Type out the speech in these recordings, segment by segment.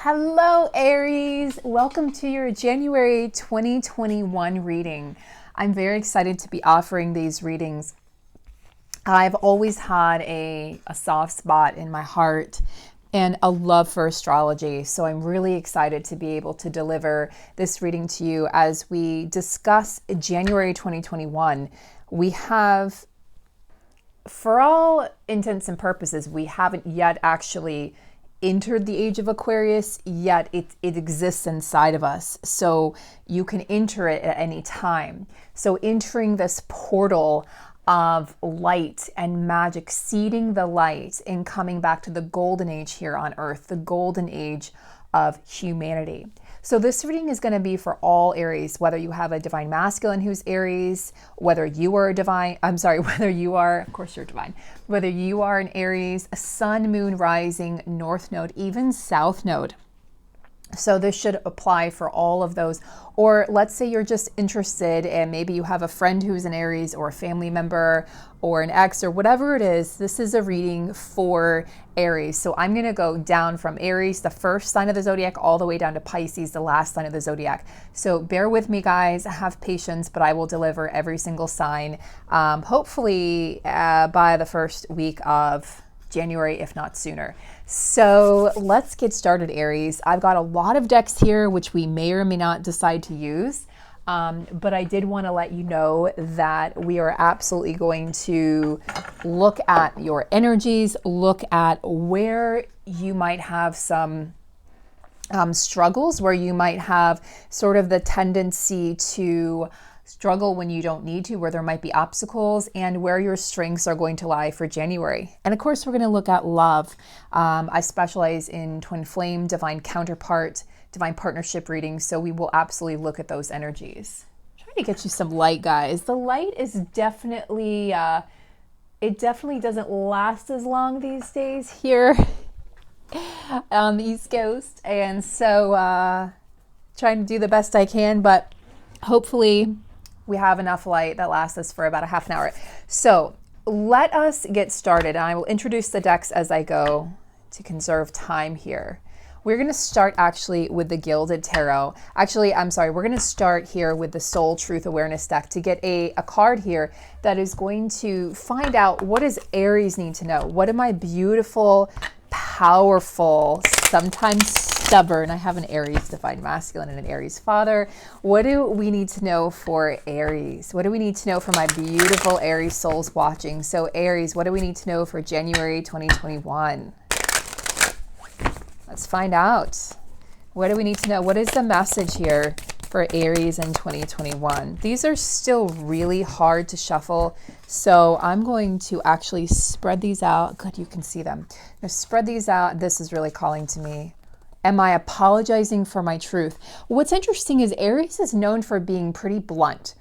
Hello, Aries. Welcome to your January 2021 reading. I'm very excited to be offering these readings. I've always had a soft spot in my heart and a love for astrology. So I'm really excited to be able to deliver this reading to you as we discuss January 2021. We have, for all intents and purposes, we haven't yet actually entered the age of Aquarius, yet it exists inside of us. So you can enter it at any time. So entering this portal of light and magic, seeding the light and coming back to the golden age here on earth, the golden age of humanity. So this reading is going to be for all Aries, whether you have a divine masculine who's Aries, whether you are whether you are, of course you're divine, whether you are an Aries, a sun, moon, rising, north node, even south node. So this should apply for all of those. Or let's say you're just interested and maybe you have a friend who's an Aries or a family member or an ex or whatever it is. This is a reading for Aries. So I'm going to go down from Aries, the first sign of the zodiac, all the way down to Pisces, the last sign of the zodiac. So bear with me, guys. Have patience, but I will deliver every single sign, hopefully by the first week of January, if not sooner. So let's get started, Aries. I've got a lot of decks here, which we may or may not decide to use. But I did want to let you know that we are absolutely going to look at your energies, look at where you might have some struggles, where you might have sort of the tendency to struggle when you don't need to, where there might be obstacles, and where your strengths are going to lie for January. And of course, we're going to look at love. I specialize in twin flame, divine counterpart, divine partnership readings, so we will absolutely look at those energies. I'm trying to get you some light, guys. The light is definitely, it definitely doesn't last as long these days here on the East Coast, and so trying to do the best I can, but hopefully we have enough light that lasts us for about a half an hour. So let us get started. And I will introduce the decks as I go to conserve time here. We're going to start actually with the Gilded Tarot. Actually, I'm sorry, we're going to start here with the Soul Truth Awareness deck to get a card here that is going to find out, what does Aries need to know? What do my beautiful, powerful, sometimes stubborn, I have an Aries divine masculine and an Aries father. What do we need to know for Aries? What do we need to know for my beautiful Aries souls watching? So Aries, what do we need to know for January 2021? Let's find out. What do we need to know? What is the message here for Aries in 2021? These are still really hard to shuffle, so I'm going to actually spread these out. Good, you can see them. I'm going to spread these out. This is really calling to me. Am I apologizing for my truth? What's interesting is Aries is known for being pretty blunt,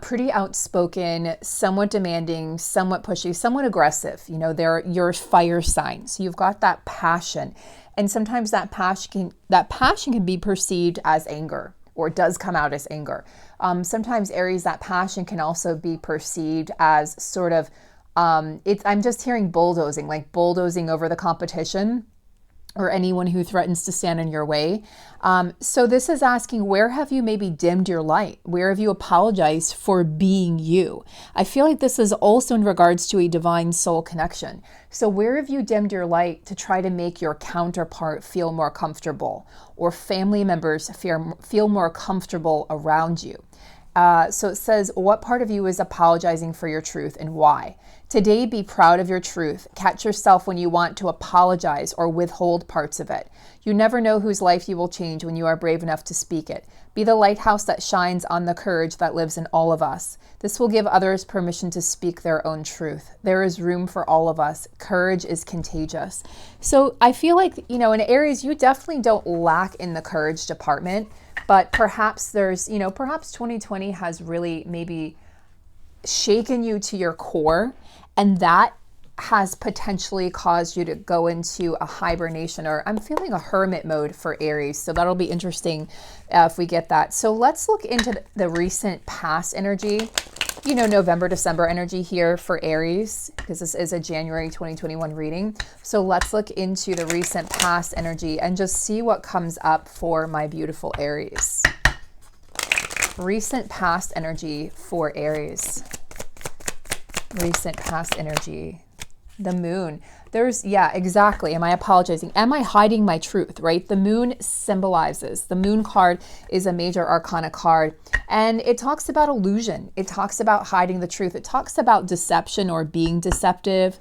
pretty outspoken, somewhat demanding, somewhat pushy, somewhat aggressive. You know, they're your fire sign. So you've got that passion. And sometimes that passion can be perceived as anger, or does come out as anger. Sometimes Aries, that passion can also be perceived as sort of, I'm just hearing bulldozing, like bulldozing over the competition or anyone who threatens to stand in your way. So this is asking, where have you maybe dimmed your light? Where have you apologized for being you? I feel like this is also in regards to a divine soul connection. So where have you dimmed your light to try to make your counterpart feel more comfortable, or family members feel more comfortable around you? So it says, what part of you is apologizing for your truth and why? Today, be proud of your truth. Catch yourself when you want to apologize or withhold parts of it. You never know whose life you will change when you are brave enough to speak it. Be the lighthouse that shines on the courage that lives in all of us. This will give others permission to speak their own truth. There is room for all of us. Courage is contagious. So I feel like, you know, in Aries, you definitely don't lack in the courage department, but perhaps perhaps 2020 has really maybe shaken you to your core, and that has potentially caused you to go into a hibernation, or I'm feeling a hermit mode for Aries. So that'll be interesting if we get that. So let's look into the recent past energy November, December energy here for Aries, because this is a January 2021 reading. So let's look into the recent past energy and just see what comes up for my beautiful Aries. Recent past energy for Aries. Recent past energy. The moon. Yeah, exactly. Am I apologizing? Am I hiding my truth, right? The moon symbolizes, the moon card is a major arcana card, and it talks about illusion. It talks about hiding the truth. It talks about deception or being deceptive.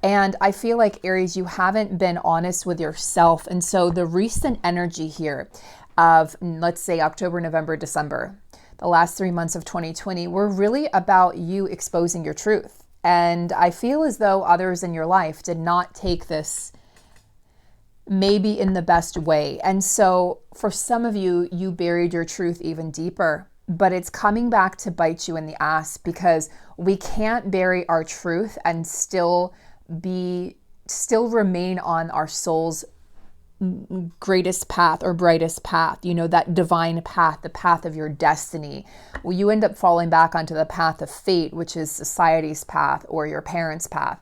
And I feel like, Aries, you haven't been honest with yourself. And so the recent energy here of, let's say, October, November, December, the last 3 months of 2020, were really about you exposing your truth. And I feel as though others in your life did not take this maybe in the best way. And so for some of you, you buried your truth even deeper, but it's coming back to bite you in the ass, because we can't bury our truth and still remain on our soul's greatest path or brightest path, that divine path, the path of your destiny. Well, you end up falling back onto the path of fate, which is society's path or your parents' path.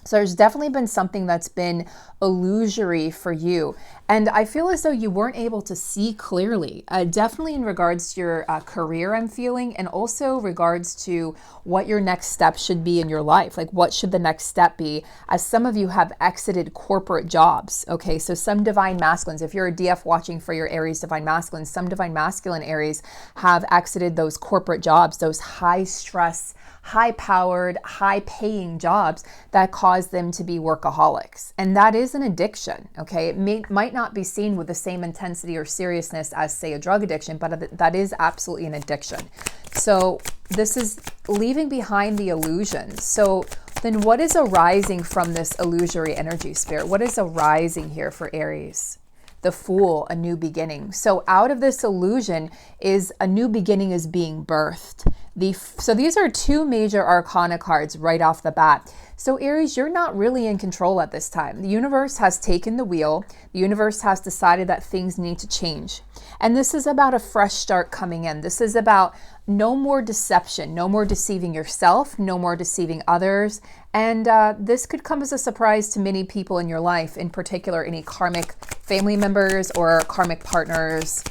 So there's definitely been something that's been illusory for you. And I feel as though you weren't able to see clearly, definitely in regards to your career, I'm feeling, and also regards to what your next step should be in your life. Like, what should the next step be? As some of you have exited corporate jobs. Okay, so some divine masculines, if you're a DF watching for your Aries divine masculines, some divine masculine Aries have exited those corporate jobs, those high stress, high-powered, high-paying jobs that cause them to be workaholics. And that is an addiction, okay? It might not be seen with the same intensity or seriousness as, say, a drug addiction, but that is absolutely an addiction. So this is leaving behind the illusions. So then what is arising from this illusory energy, Spirit? What is arising here for Aries? The Fool, a new beginning. So out of this illusion is a new beginning is being birthed. So these are two major arcana cards right off the bat. So Aries, you're not really in control at this time. The universe has taken the wheel. The universe has decided that things need to change. And this is about a fresh start coming in. This is about no more deception, no more deceiving yourself, no more deceiving others. And this could come as a surprise to many people in your life, in particular any karmic family members or karmic partners,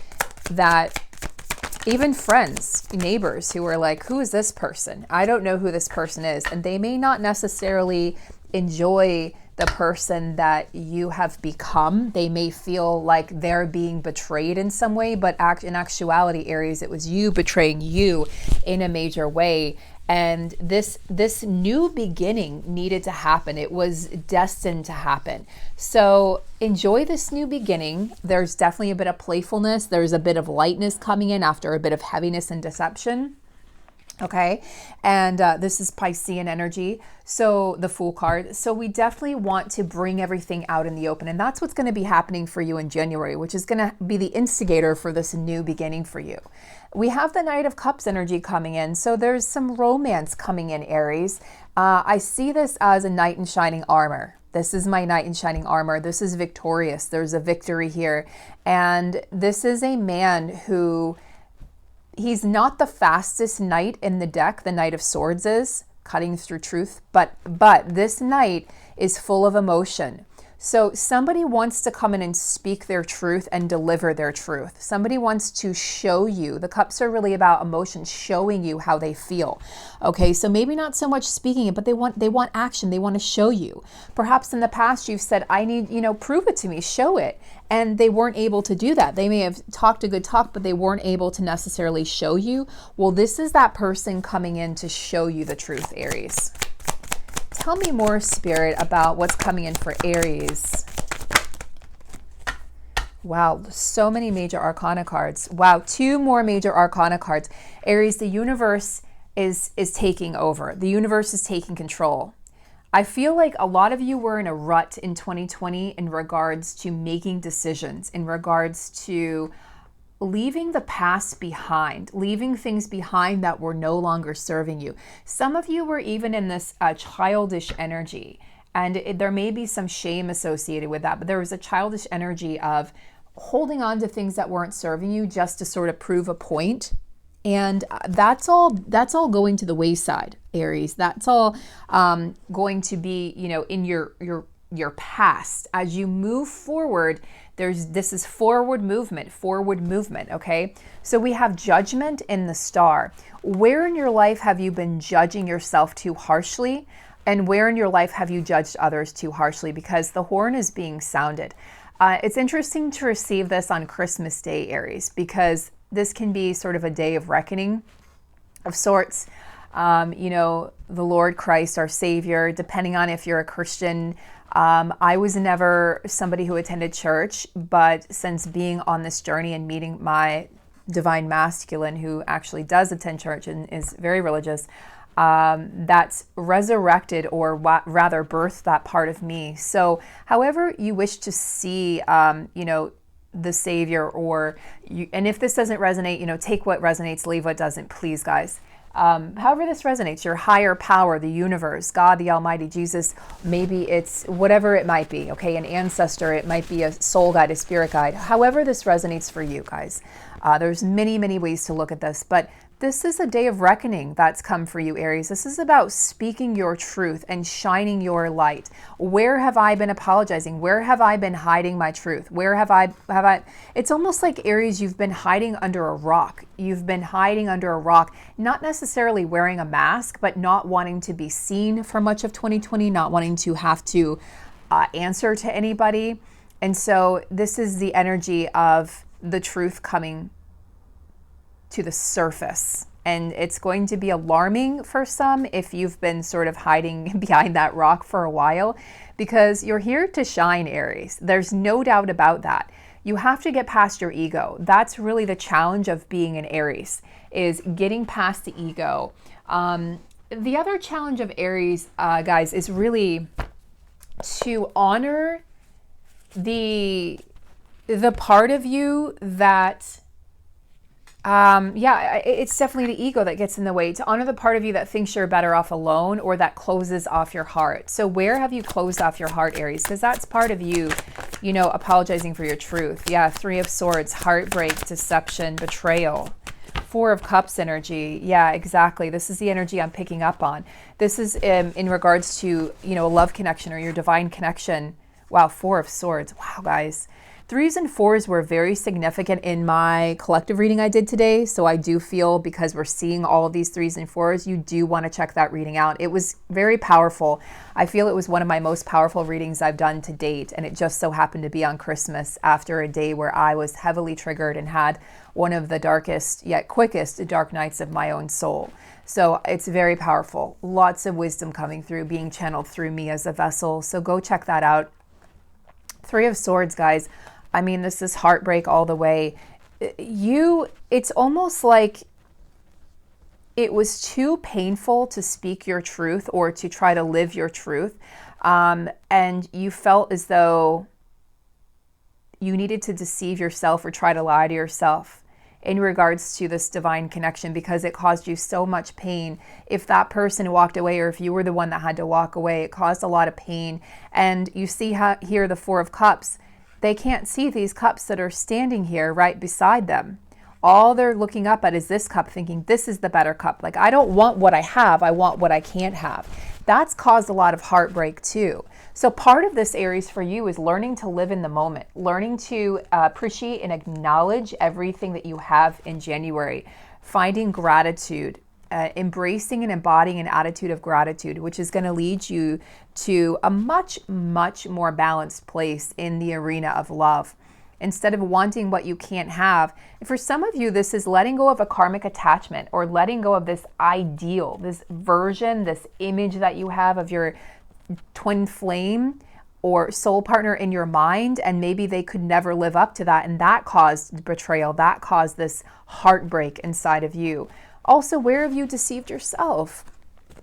that even friends, neighbors who are like, who is this person? I don't know who this person is. And they may not necessarily enjoy the person that you have become. They may feel like they're being betrayed in some way, but in actuality, Aries, it was you betraying you in a major way. And this new beginning needed to happen. It was destined to happen. So enjoy this new beginning. There's definitely a bit of playfulness. There's a bit of lightness coming in after a bit of heaviness and deception. Okay, and this is Piscean energy, so the Fool card. So we definitely want to bring everything out in the open, and that's what's going to be happening for you in January, which is going to be the instigator for this new beginning for you. We have the Knight of Cups energy coming in, so there's some romance coming in, Aries. I see this as a knight in shining armor. This is my knight in shining armor. This is victorious. There's a victory here, and this is a man who... he's not the fastest knight in the deck. The Knight of Swords is cutting through truth, but this knight is full of emotion. So somebody wants to come in and speak their truth and deliver their truth. Somebody wants to show you. The cups are really about emotion, showing you how they feel. Okay, so maybe not so much speaking it, but they want action. They want to show you. Perhaps in the past you've said, I need, prove it to me, show it. And they weren't able to do that. They may have talked a good talk, but they weren't able to necessarily show you. Well, this is that person coming in to show you the truth, Aries. Tell me more, Spirit, about what's coming in for Aries. Wow, so many major arcana cards. Wow, 2 more major arcana cards. Aries, the universe is taking over. The universe is taking control. I feel like a lot of you were in a rut in 2020 in regards to making decisions, in regards to leaving the past behind, leaving things behind that were no longer serving you. Some of you were even in this childish energy, and there may be some shame associated with that, but there was a childish energy of holding on to things that weren't serving you just to sort of prove a point. And that's all going to the wayside, Aries. That's all going to be, in your past. As you move forward, this is forward movement, okay? So we have judgment in the star. Where in your life have you been judging yourself too harshly? And where in your life have you judged others too harshly? Because the horn is being sounded. It's interesting to receive this on Christmas Day, Aries, because this can be sort of a day of reckoning of sorts. The Lord Christ, our Savior, depending on if you're a Christian. I was never somebody who attended church, but since being on this journey and meeting my divine masculine, who actually does attend church and is very religious, that's resurrected, or rather birthed that part of me. So however you wish to see, the Savior, and if this doesn't resonate, take what resonates, leave what doesn't, please, guys. However this resonates, your higher power, the universe, God, the Almighty, Jesus, maybe it's whatever it might be, okay? An ancestor, it might be a soul guide, a spirit guide. However this resonates for you, guys. There's many, many ways to look at this, but this is a day of reckoning that's come for you, Aries. This is about speaking your truth and shining your light. Where have I been apologizing? Where have I been hiding my truth? Where have I, it's almost like, Aries, you've been hiding under a rock. You've been hiding under a rock, not necessarily wearing a mask, but not wanting to be seen for much of 2020, not wanting to have to answer to anybody. And so this is the energy of the truth coming to the surface. And it's going to be alarming for some if you've been sort of hiding behind that rock for a while, because you're here to shine, Aries. There's no doubt about that. You have to get past your ego. That's really the challenge of being an Aries, is getting past the ego. The other challenge of Aries, guys, is really to honor the part of you that it's definitely the ego that gets in the way. To honor the part of you that thinks you're better off alone, or that closes off your heart. So where have you closed off your heart, Aries? Because that's part of you, apologizing for your truth. Yeah, 3 of Swords, heartbreak, deception, betrayal. 4 of Cups energy. Yeah, exactly. This is the energy I'm picking up on. This is in regards to, a love connection or your divine connection. Wow, 4 of Swords. Wow, guys. 3s and 4s were very significant in my collective reading I did today. So I do feel, because we're seeing all of these 3s and 4s, you do want to check that reading out. It was very powerful. I feel it was one of my most powerful readings I've done to date. And it just so happened to be on Christmas, after a day where I was heavily triggered and had one of the darkest yet quickest dark nights of my own soul. So it's very powerful. Lots of wisdom coming through, being channeled through me as a vessel. So go check that out. 3 of Swords, guys. I mean, this is heartbreak all the way. It's almost like it was too painful to speak your truth, or to try to live your truth. And you felt as though you needed to deceive yourself or try to lie to yourself in regards to this divine connection, because it caused you so much pain. If that person walked away, or if you were the one that had to walk away, it caused a lot of pain. And you see how here, the 4 of Cups, they can't see these cups that are standing here right beside them. All they're looking up at is this cup, thinking this is the better cup. Like, I don't want what I have, I want what I can't have. That's caused a lot of heartbreak too. So part of this, Aries, for you is learning to live in the moment, learning to appreciate and acknowledge everything that you have in January, finding gratitude, embracing and embodying an attitude of gratitude, which is going to lead you to a much, much more balanced place in the arena of love. Instead of wanting what you can't have. For some of you, this is letting go of a karmic attachment, or letting go of this ideal, this version, this image that you have of your twin flame or soul partner in your mind, and maybe they could never live up to that, and that caused betrayal, that caused this heartbreak inside of you. Also, where have you deceived yourself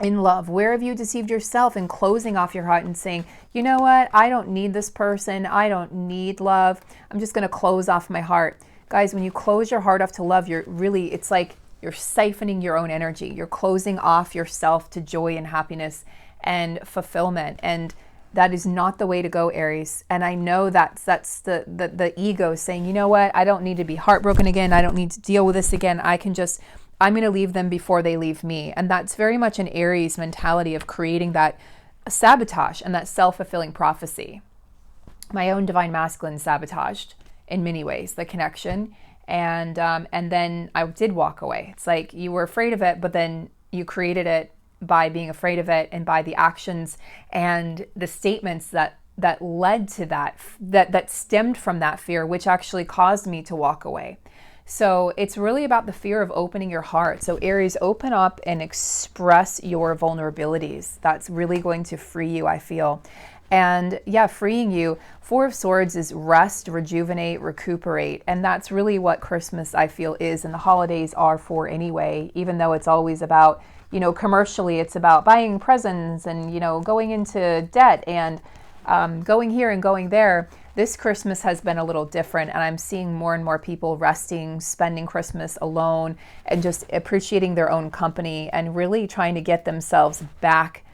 in love? Where have you deceived yourself in closing off your heart and saying, you know what, I don't need this person, I don't need love, I'm just going to close off my heart. Guys, when you close your heart off to love, it's like you're siphoning your own energy. You're closing off yourself to joy and happiness and fulfillment. And that is not the way to go, Aries. And I know that's the ego saying, you know what, I don't need to be heartbroken again. I don't need to deal with this again. I can just I'm going to leave them before they leave me. And that's very much an Aries mentality of creating that sabotage and that self-fulfilling prophecy. My own divine masculine sabotaged in many ways the connection, and then I did walk away. It's like you were afraid of it, but then you created it by being afraid of it and by the actions and the statements that led to that stemmed from that fear, which actually caused me to walk away. So it's really about the fear of opening your heart. So Aries, open up and express your vulnerabilities. That's really going to free you, I feel. And yeah, freeing you. Four of Swords is rest, rejuvenate, recuperate. And that's really what Christmas, I feel, is, and the holidays are for anyway, even though it's always about, commercially, it's about buying presents and, going into debt and going here and going there. This Christmas has been a little different, and I'm seeing more and more people resting, spending Christmas alone, and just appreciating their own company and really trying to get themselves back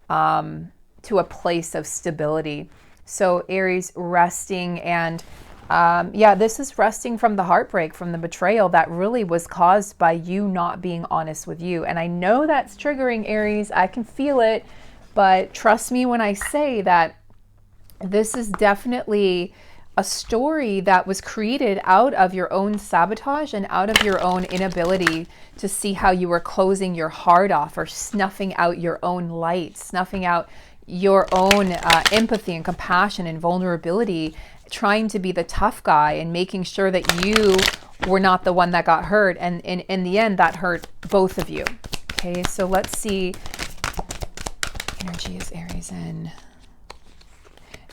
to a place of stability. So Aries, resting, and this is resting from the heartbreak, from the betrayal that really was caused by you not being honest with you. And I know that's triggering, Aries. I can feel it, but trust me when I say that this is definitely a story that was created out of your own sabotage and out of your own inability to see how you were closing your heart off, or snuffing out your own light, snuffing out your own empathy and compassion and vulnerability, trying to be the tough guy and making sure that you were not the one that got hurt. And in the end, that hurt both of you. Okay, so let's see. Energy is Aries in.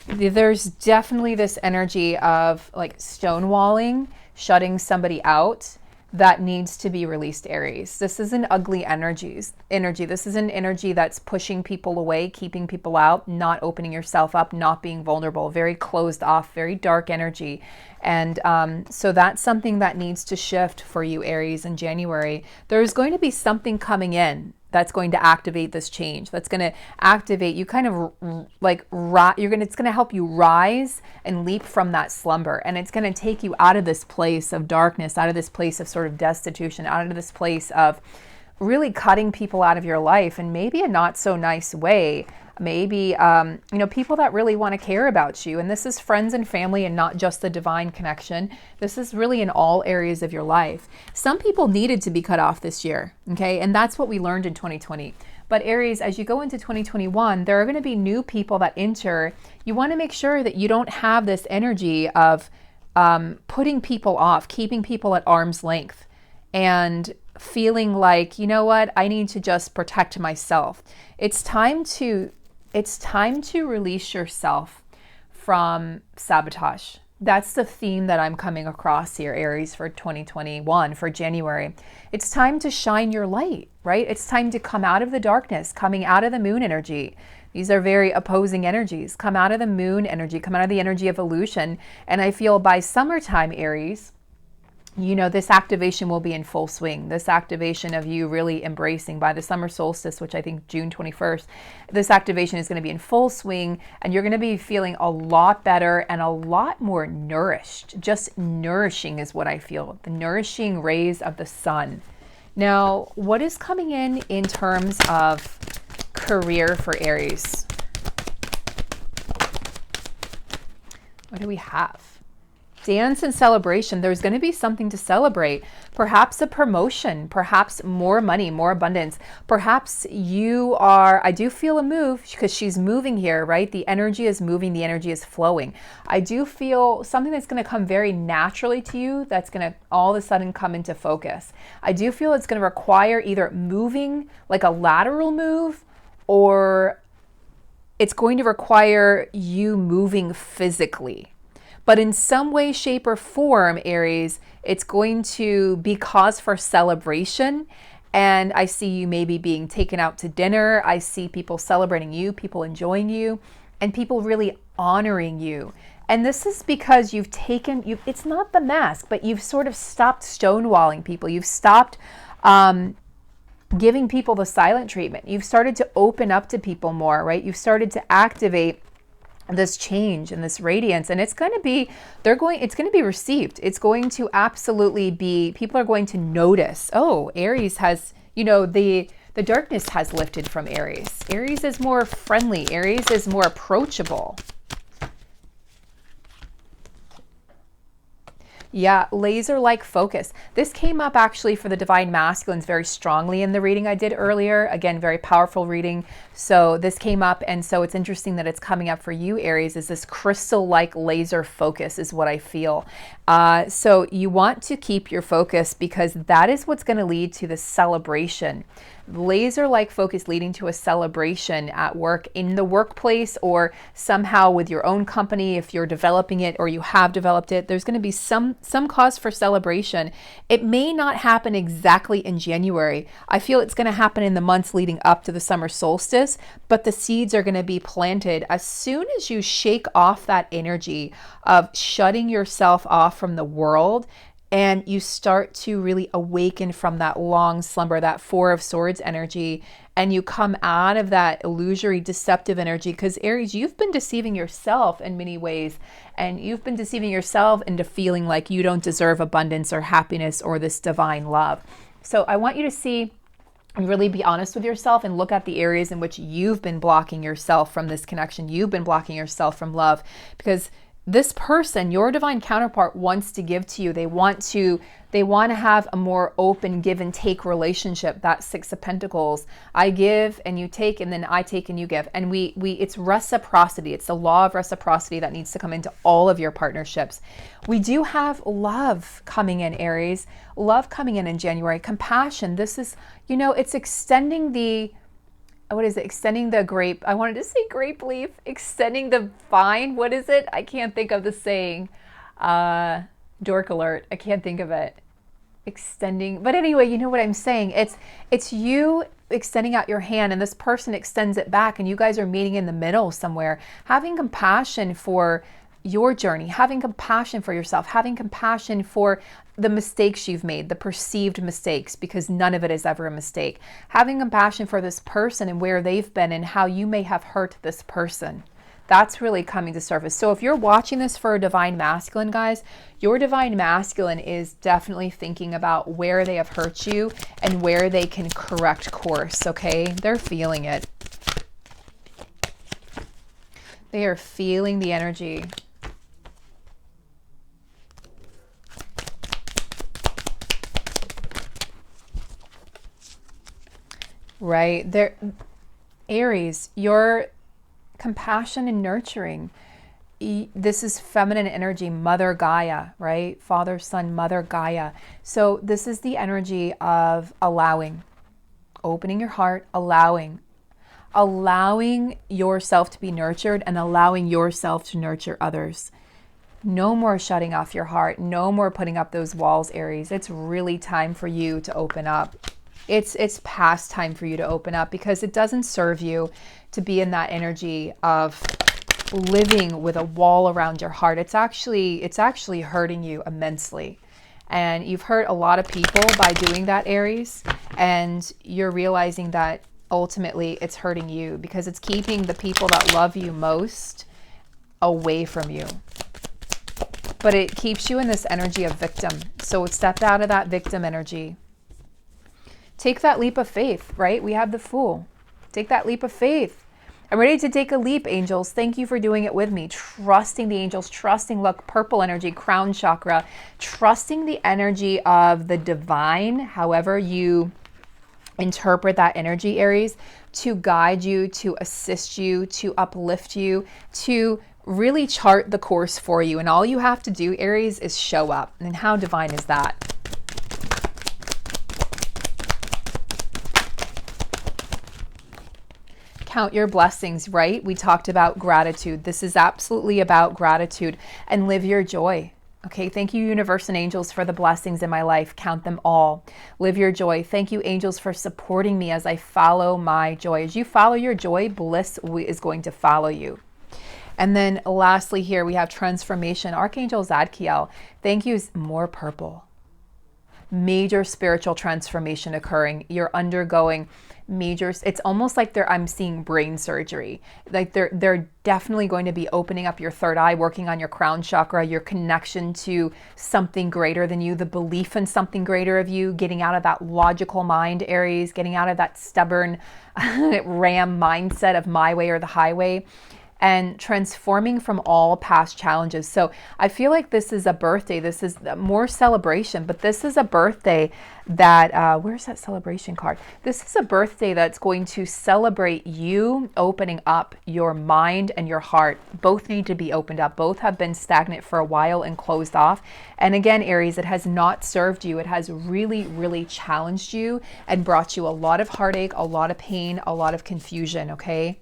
There's definitely this energy of like stonewalling, shutting somebody out that needs to be released, Aries. This is an ugly energy. This is an energy that's pushing people away, keeping people out, not opening yourself up, not being vulnerable, very closed off, very dark energy. And so that's something that needs to shift for you, Aries, in January. There's going to be something coming in that's going to activate this change. That's going to activate you, kind of like it's going to help you rise and leap from that slumber. And it's going to take you out of this place of darkness, out of this place of sort of destitution, out of this place of really cutting people out of your life, and maybe a not so nice way. Maybe, people that really want to care about you. And this is friends and family, and not just the divine connection. This is really in all areas of your life. Some people needed to be cut off this year, okay? And that's what we learned in 2020. But Aries, as you go into 2021, there are going to be new people that enter. You want to make sure that you don't have this energy of putting people off, keeping people at arm's length, and feeling like, you know what, I need to just protect myself. It's time to release yourself from sabotage. That's the theme that I'm coming across here, Aries, for 2021, for January. It's time to shine your light, right? It's time to come out of the darkness, coming out of the moon energy. These are very opposing energies. Come out of the moon energy, come out of the energy of illusion. And I feel by summertime, Aries, this activation will be in full swing. This activation of you really embracing by the summer solstice, which I think June 21st, this activation is going to be in full swing, and you're going to be feeling a lot better and a lot more nourished. Just nourishing is what I feel. The nourishing rays of the sun. Now, what is coming in terms of career for Aries? What do we have? Dance and celebration. There's going to be something to celebrate. Perhaps a promotion, perhaps more money, more abundance. Perhaps I do feel a move, because she's moving here, right? The energy is moving, the energy is flowing. I do feel something that's going to come very naturally to you, that's going to all of a sudden come into focus. I do feel it's going to require either moving, like a lateral move, or it's going to require you moving physically. But in some way, shape, or form, Aries, it's going to be cause for celebration. And I see you maybe being taken out to dinner. I see people celebrating you, people enjoying you, and people really honoring you. And this is because it's not the mask, but you've sort of stopped stonewalling people. You've stopped giving people the silent treatment. You've started to open up to people more, right? You've started to activate this change and this radiance, and it's going to be received. It's going to absolutely be, people are going to notice, oh, Aries has, the darkness has lifted from Aries. Aries is more friendly. Aries is more approachable. Yeah, laser-like focus. This came up actually for the divine masculines very strongly in the reading I did earlier. Again, very powerful reading. So this came up, and so it's interesting that it's coming up for you, Aries, is this crystal-like laser focus is what I feel. So you want to keep your focus, because that is what's going to lead to the celebration. Laser-like focus leading to a celebration at work, in the workplace, or somehow with your own company. If you're developing it or you have developed it, there's going to be some cause for celebration. It may not happen exactly in January. I feel it's going to happen in the months leading up to the summer solstice, but the seeds are going to be planted as soon as you shake off that energy of shutting yourself off from the world, and you start to really awaken from that long slumber, that Four of Swords energy, and you come out of that illusory, deceptive energy. Because Aries, you've been deceiving yourself in many ways, and you've been deceiving yourself into feeling like you don't deserve abundance or happiness or this divine love. So I want you to see and really be honest with yourself and look at the areas in which you've been blocking yourself from this connection. You've been blocking yourself from love, because this person, your divine counterpart, wants to give to you. They want to have a more open give and take relationship. That Six of Pentacles. I give and you take, and then I take and you give. And it's reciprocity. It's the law of reciprocity that needs to come into all of your partnerships. We do have love coming in, Aries. Love coming in January. Compassion. This is, it's extending the, what is it? Extending the grape. I wanted to say grape leaf. Extending the vine. What is it? I can't think of the saying. Dork alert. I can't think of it. Extending. But anyway, you know what I'm saying. It's you extending out your hand, and this person extends it back, and you guys are meeting in the middle somewhere. Having compassion for your journey, having compassion for yourself, having compassion for the mistakes you've made, the perceived mistakes, because none of it is ever a mistake. Having compassion for this person and where they've been and how you may have hurt this person. That's really coming to surface. So if you're watching this for a divine masculine, guys, your divine masculine is definitely thinking about where they have hurt you and where they can correct course, okay? They're feeling it. They are feeling the energy. Right there, Aries, your compassion and nurturing. This is feminine energy, Mother Gaia, right? Father, Son, Mother Gaia. So this is the energy of allowing, opening your heart, allowing yourself to be nurtured and allowing yourself to nurture others. No more shutting off your heart. No more putting up those walls, Aries. It's really time for you to open up. It's past time for you to open up, because it doesn't serve you to be in that energy of living with a wall around your heart. It's actually hurting you immensely. And you've hurt a lot of people by doing that, Aries, and you're realizing that ultimately it's hurting you, because it's keeping the people that love you most away from you. But it keeps you in this energy of victim. So step out of that victim energy. Take that leap of faith, right? We have the Fool. Take that leap of faith. I'm ready to take a leap, angels. Thank you for doing it with me. Trusting the angels, trusting, look, purple energy, crown chakra, trusting the energy of the divine, however you interpret that energy, Aries, to guide you, to assist you, to uplift you, to really chart the course for you. And all you have to do, Aries, is show up. And how divine is that? Count your blessings, right? We talked about gratitude. This is absolutely about gratitude, and live your joy. Okay, thank you, universe and angels, for the blessings in my life. Count them all. Live your joy. Thank you, angels, for supporting me as I follow my joy. As you follow your joy, bliss is going to follow you. And then lastly here, we have transformation. Archangel Zadkiel, thank you. More purple. major spiritual transformation occurring. You're undergoing major, it's almost like I'm seeing brain surgery. Like they're definitely going to be opening up your third eye, working on your crown chakra, your connection to something greater than you, the belief in something greater of you, getting out of that logical mind, Aries, getting out of that stubborn ram mindset of my way or the highway, and transforming from all past challenges. So I feel like this is a birthday. This is more celebration, but this is a birthday that, where's that celebration card? This is a birthday that's going to celebrate you opening up your mind and your heart. Both need to be opened up. Both have been stagnant for a while and closed off. And again, Aries, it has not served you. It has really, really challenged you and brought you a lot of heartache, a lot of pain, a lot of confusion, okay?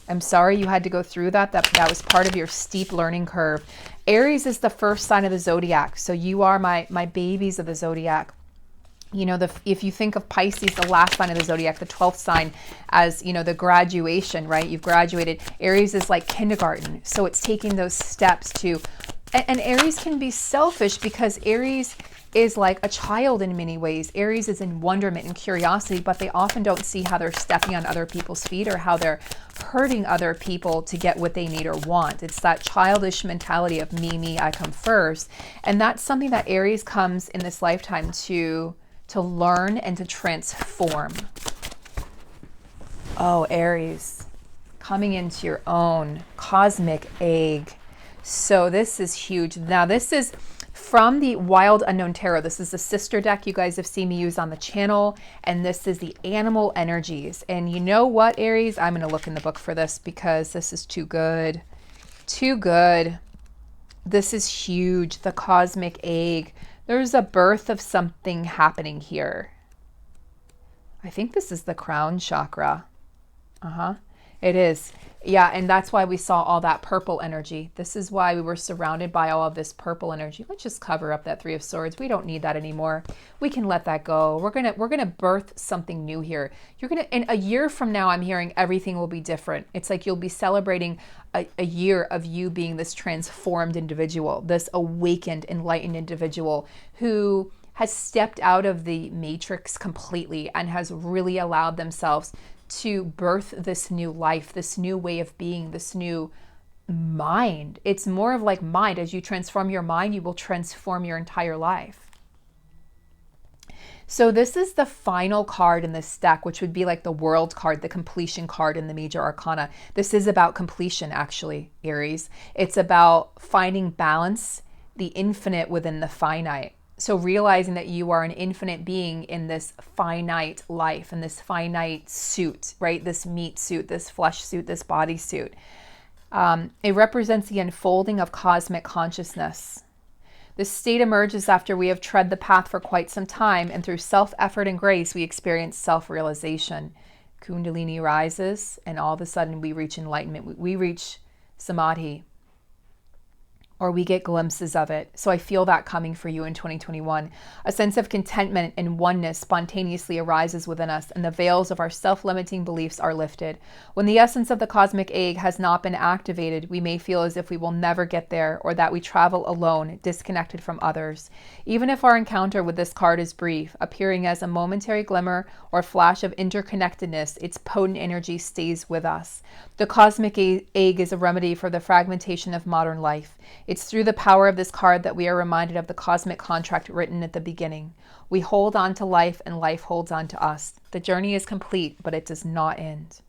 I'm sorry you had to go through that. That was part of your steep learning curve. Aries is the first sign of the zodiac. So you are my babies of the zodiac. You know, if you think of Pisces, the last sign of the zodiac, the 12th sign, as, you know, the graduation, right? You've graduated. Aries is like kindergarten. So it's taking those steps to, and Aries can be selfish because Aries is like a child in many ways. Aries is in wonderment and curiosity, but they often don't see how they're stepping on other people's feet or how they're hurting other people to get what they need or want. It's that childish mentality of me, I come first. And that's something that Aries comes in this lifetime to learn and to transform. Oh, Aries, coming into your own cosmic egg. So this is huge. Now this is from the Wild Unknown Tarot. This is the sister deck you guys have seen me use on the channel. And this is the animal energies. And you know what, Aries? I'm going to look in the book for this because this is too good. Too good. This is huge. The cosmic egg. There's a birth of something happening here. I think this is the crown chakra. It is. Yeah, and that's why we saw all that purple energy. This is why we were surrounded by all of this purple energy. Let's just cover up that Three of Swords. We don't need that anymore. We can let that go. We're gonna birth something new here. In a year from now, I'm hearing everything will be different. It's like you'll be celebrating a year of you being this transformed individual, this awakened, enlightened individual who has stepped out of the matrix completely and has really allowed themselves to birth this new life, this new way of being, this new mind. It's more of like mind. As you transform your mind, you will transform your entire life. So this is the final card in this deck, which would be like the World card, the completion card in the major arcana. This is about completion, actually, Aries. It's about finding balance, the infinite within the finite. So realizing that you are an infinite being in this finite life, in this finite suit, right? This meat suit, this flesh suit, this body suit. It represents the unfolding of cosmic consciousness. This state emerges after we have tread the path for quite some time, and through self-effort and grace, we experience self-realization. Kundalini rises, and all of a sudden we reach enlightenment. We reach samadhi, or we get glimpses of it. So I feel that coming for you in 2021. A sense of contentment and oneness spontaneously arises within us, and the veils of our self-limiting beliefs are lifted. When the essence of the cosmic egg has not been activated, we may feel as if we will never get there, or that we travel alone, disconnected from others. Even if our encounter with this card is brief, appearing as a momentary glimmer or flash of interconnectedness, its potent energy stays with us. The cosmic egg is a remedy for the fragmentation of modern life. It's through the power of this card that we are reminded of the cosmic contract written at the beginning. We hold on to life, and life holds on to us. The journey is complete, but it does not end.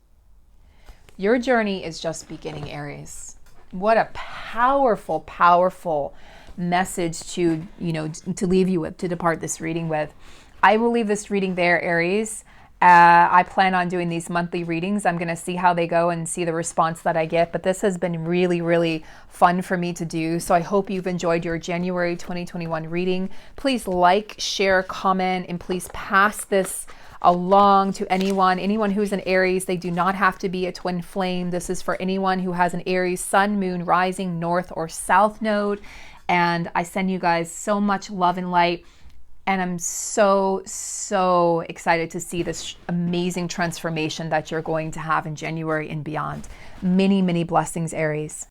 Your journey is just beginning, Aries. What a powerful, powerful message to leave you with, to depart this reading with. I will leave this reading there, Aries. I plan on doing these monthly readings. I'm going to see how they go and see the response that I get. But this has been really, really fun for me to do. So I hope you've enjoyed your January 2021 reading. Please like, share, comment, and please pass this along to anyone who's an Aries. They do not have to be a twin flame. This is for anyone who has an Aries sun, moon, rising, north, or south node. And I send you guys so much love and light. And I'm so, so excited to see this amazing transformation that you're going to have in January and beyond. Many, many blessings, Aries.